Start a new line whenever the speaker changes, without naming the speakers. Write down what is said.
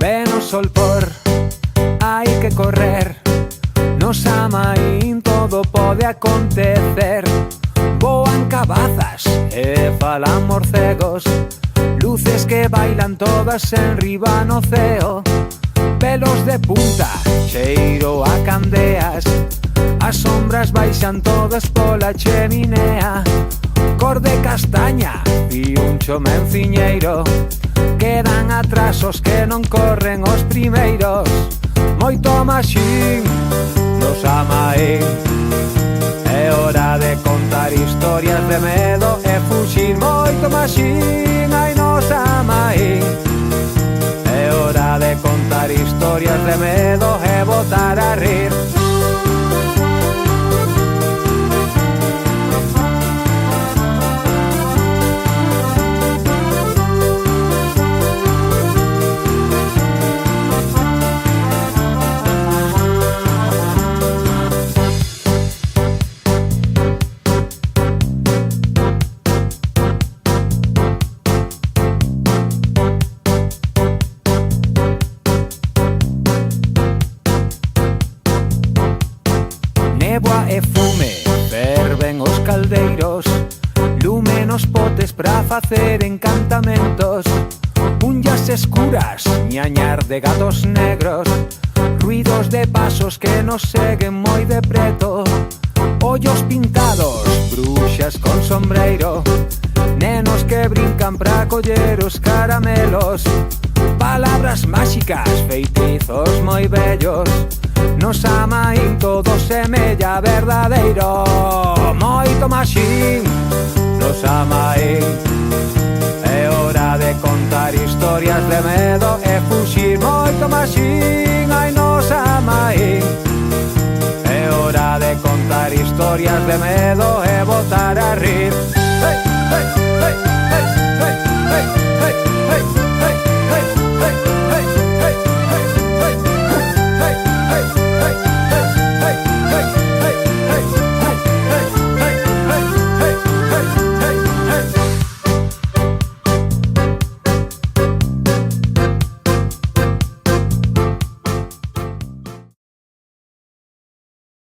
Ven o sol por, hai que correr. Nos Amaín todo pode acontecer. Voan cabazas e falan morcegos, luces que bailan todas en riba no ceo. Pelos de punta, cheiro a candeas, as sombras baixan todas pola cheminea. Cor de castaña e un chomenciñeiro, quedan atrás os que non corren os primeiros. Moito maxín nos Amaín, é hora de contar historias de medo e fuxir. Moito maxín hai nos Amaín, é hora de contar historias de medo e botar a rir. Neboa e fume, ferven os caldeiros, lume nos potes pra facer encantamentos. Unllas escuras, ñañar de gatos negros, ruidos de pasos que nos seguen moi de preto. Ollos pintados, bruxas con sombreiro, nenos que brincan pra coller os caramelos. Palabras máxicas, feitizos moi bellos, nos Amaín todo semella verdadeiro. Moito maxín nos Amaín, é hora de contar historias de medo e fuxir. Moito maxín hai nos Amaín, é hora de contar historias de medo e botar a rir. Hey, hey, hey.